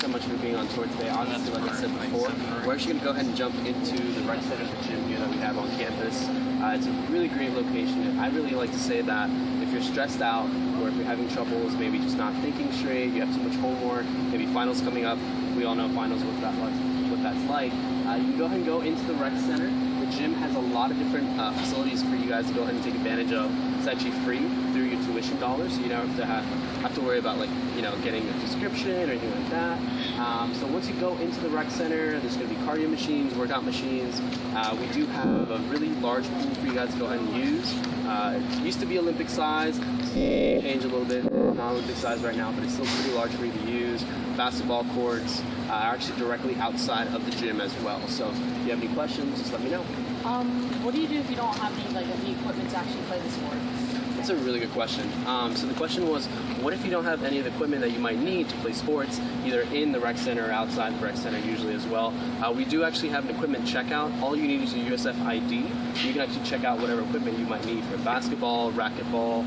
so much for being on tour today. Honestly, like I said before, we're actually going to go ahead and jump into the rec center, the gym here that we have on campus. It's a really great location, and I really like to say that if you're stressed out, or if you're having troubles, maybe just not thinking straight, you have too much homework, maybe finals coming up, we all know finals, what that's like, you can go ahead and go into the rec center. The gym has a lot of different facilities for you guys to go ahead and take advantage of. It's actually free through your tuition dollars, so you don't have to worry about, like, you know, getting a subscription or anything like that. So once you go into the rec center, there's going to be cardio machines, workout machines. We do have a really large pool for you guys to go ahead and use. It used to be Olympic size, changed a little bit, not Olympic size right now, but it's still pretty large for you to use. Basketball courts are actually directly outside of the gym as well. So if you have any questions, just let me know. What do you do if you don't have any equipment to actually play the sport? That's a really good question. So the question was, what if you don't have any of the equipment that you might need to play sports, either in the rec center or outside the rec center usually as well? We do actually have an equipment checkout. All you need is your USF ID. You can actually check out whatever equipment you might need for basketball, racquetball.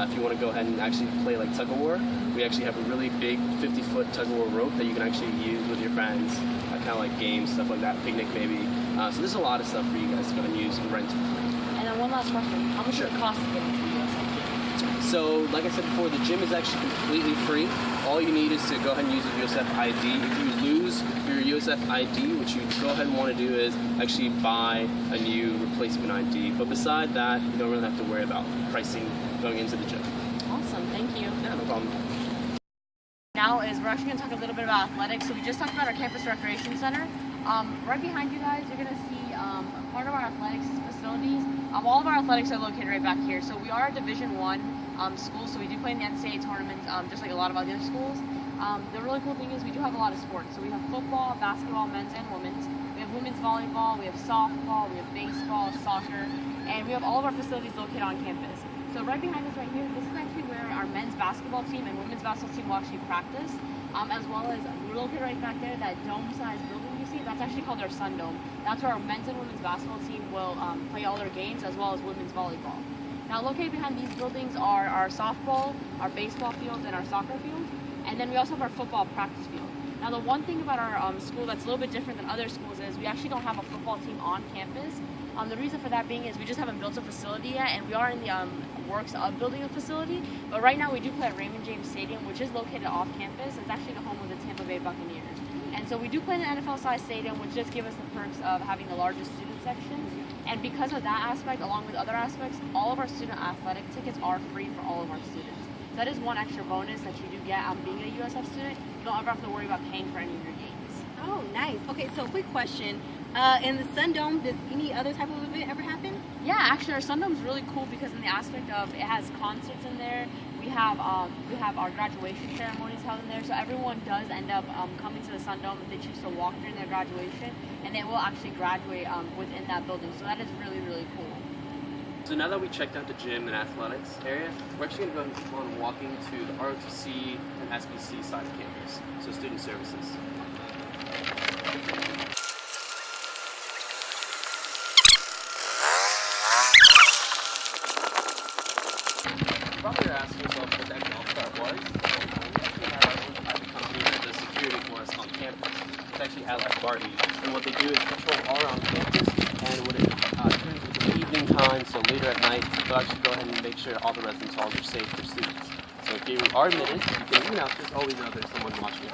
If you want to go ahead and actually play like tug of war, we actually have a really big 50-foot tug of war rope that you can actually use with your friends, kind of like games, stuff like that, picnic maybe. So there's a lot of stuff for you guys to go and use and rent. And then one last question, how much does it cost to get into the USF? So, like I said before, the gym is actually completely free. All you need is to go ahead and use your USF ID. If you lose your USF ID, what you go ahead and want to do is actually buy a new replacement ID. But beside that, you don't really have to worry about pricing going into the gym. Awesome, thank you. Yeah, no problem. Now we're actually going to talk a little bit about athletics. So we just talked about our campus recreation center. Right behind you guys, you're going to see part of our athletics facilities. All of our athletics are located right back here. So we are a Division I school, so we do play in the NCAA tournament, just like a lot of other schools. The really cool thing is we do have a lot of sports. So we have football, basketball, men's and women's. We have women's volleyball, we have softball, we have baseball, soccer, and we have all of our facilities located on campus. So right behind us right here, this is actually where our men's basketball team and women's basketball team will actually practice, as well as we're located right back there, that dome-sized building you see, that's actually called our Sun Dome. That's where our men's and women's basketball team will play all their games, as well as women's volleyball. Now located behind these buildings are our softball, our baseball fields, and our soccer field. And then we also have our football practice field. Now the one thing about our school that's a little bit different than other schools is we actually don't have a football team on campus. The reason for that being is we just haven't built a facility yet, and we are in the works of building a facility. But right now we do play at Raymond James Stadium, which is located off campus. It's actually the home of the Tampa Bay Buccaneers. And so we do play in an NFL-sized stadium, which just gives us the perks of having the largest student section. And because of that aspect, along with other aspects, all of our student athletic tickets are free for all of our students. So that is one extra bonus that you do get being a USF student. You don't ever have to worry about paying for any of your games. Oh, nice. Okay, so quick question. In the Sun Dome, does any other type of event ever happen? Yeah, actually our Sun Dome is really cool because in the aspect of it has concerts in there. We have our graduation ceremonies held in there, so everyone does end up coming to the Sun Dome if they choose to walk during their graduation, and they will actually graduate within that building. So that is really, really cool. So now that we checked out the gym and athletics area, we're actually going to go on walking to the ROTC and SBC side of campus, so student services. Probably you're asking yourself what that golf cart was. We actually have our own private company that does security for us on campus. It's actually Ally Barbie, and what they do is patrol all around campus, and when it turns into the evening time, so later at night, they'll actually go ahead and make sure all the residence halls are safe for students. So if you are admitted, you can even out, just always know there's someone watching you.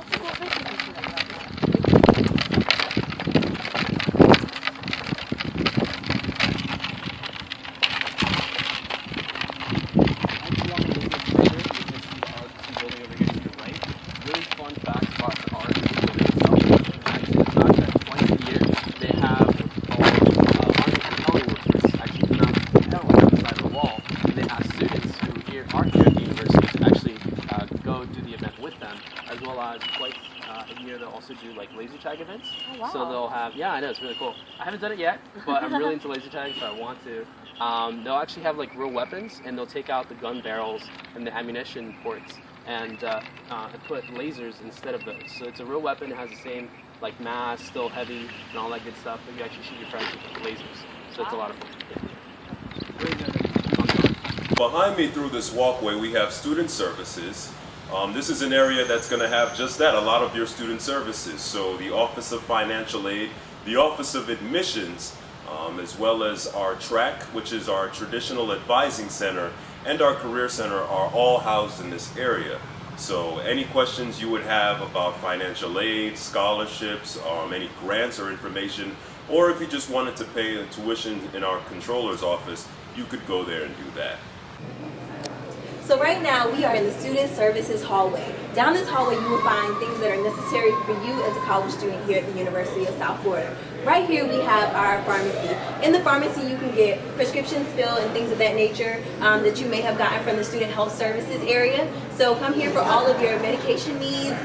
They'll also do like laser tag events. Oh, wow. So they'll have, yeah, I know, it's really cool. I haven't done it yet, but I'm really into laser tag, so I want to. They'll actually have like real weapons, and they'll take out the gun barrels and the ammunition ports and put lasers instead of those. So it's a real weapon. It has the same like mass, still heavy, and all that good stuff, but you actually shoot your friends with lasers. So it's a lot of fun. Behind me through this walkway, we have student services. This is an area that's going to have just that, a lot of your student services. So the Office of Financial Aid, the Office of Admissions, as well as our TRAC, which is our Traditional Advising Center, and our Career Center are all housed in this area. So any questions you would have about financial aid, scholarships, any grants or information, or if you just wanted to pay a tuition in our controller's office, you could go there and do that. So right now we are in the Student Services hallway. Down this hallway you will find things that are necessary for you as a college student here at the University of South Florida. Right here we have our pharmacy. In the pharmacy you can get prescriptions filled and things of that nature that you may have gotten from the Student Health Services area. So come here for all of your medication needs,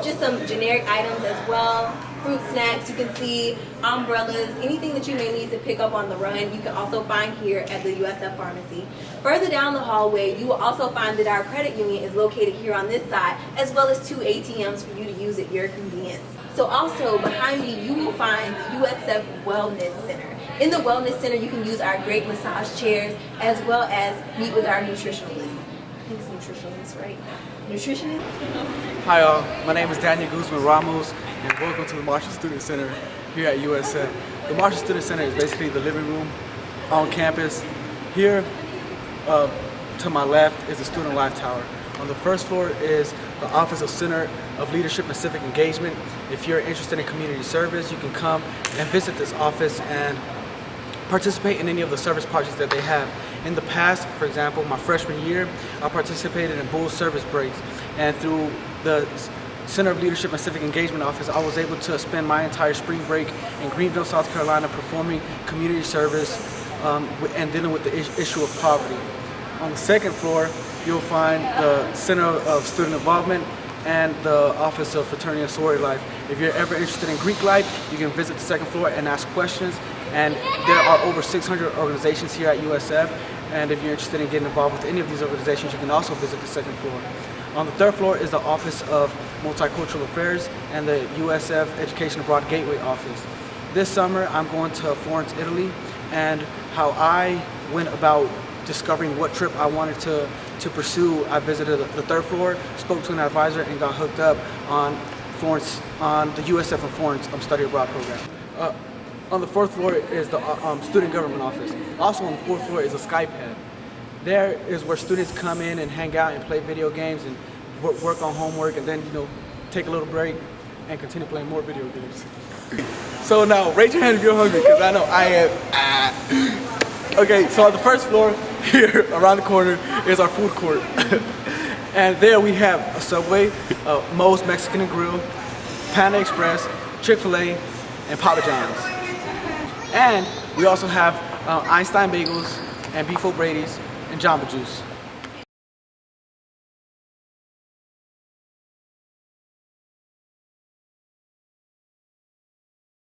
just some generic items as well. Fruit snacks, you can see umbrellas, anything that you may need to pick up on the run, you can also find here at the USF Pharmacy. Further down the hallway, you will also find that our credit union is located here on this side, as well as 2 ATMs for you to use at your convenience. So also behind me, you will find the USF Wellness Center. In the Wellness Center, you can use our great massage chairs, as well as meet with our nutritionalist. I think it's nutritionalist, right? Nutritionist? Hi all, my name is Daniel Guzman-Ramos and welcome to the Marshall Student Center here at USF. The Marshall Student Center is basically the living room on campus. Here to my left is the Student Life Tower. On the first floor is the Office of Center of Leadership and Civic Engagement. If you're interested in community service, you can come and visit this office and participate in any of the service projects that they have. In the past, for example, my freshman year, I participated in Bull service breaks, and through the Center of Leadership and Civic Engagement Office, I was able to spend my entire spring break in Greenville, South Carolina, performing community service and dealing with the issue of poverty. On the second floor, you'll find the Center of Student Involvement and the Office of Fraternity and Sorority Life. If you're ever interested in Greek life, you can visit the second floor and ask questions. And there are over 600 organizations here at USF. And if you're interested in getting involved with any of these organizations, you can also visit the second floor. On the third floor is the Office of Multicultural Affairs and the USF Education Abroad Gateway Office. This summer, I'm going to Florence, Italy, and how I went about discovering what trip I wanted to pursue, I visited the third floor, spoke to an advisor, and got hooked up on Florence, on the USF in Florence study abroad program. On the fourth floor is the Student Government Office. Also on the fourth floor is a Skype pad. There is where students come in and hang out and play video games and work on homework, and then take a little break and continue playing more video games. So now raise your hand if you're hungry, because I know I am. Okay, so on the first floor here around the corner is our food court. And there we have a Subway, Moe's Mexican and Grill, Panda Express, Chick-fil-A, and Papa John's. And we also have Einstein Bagels and Beef O'Brady's and Jamba Juice.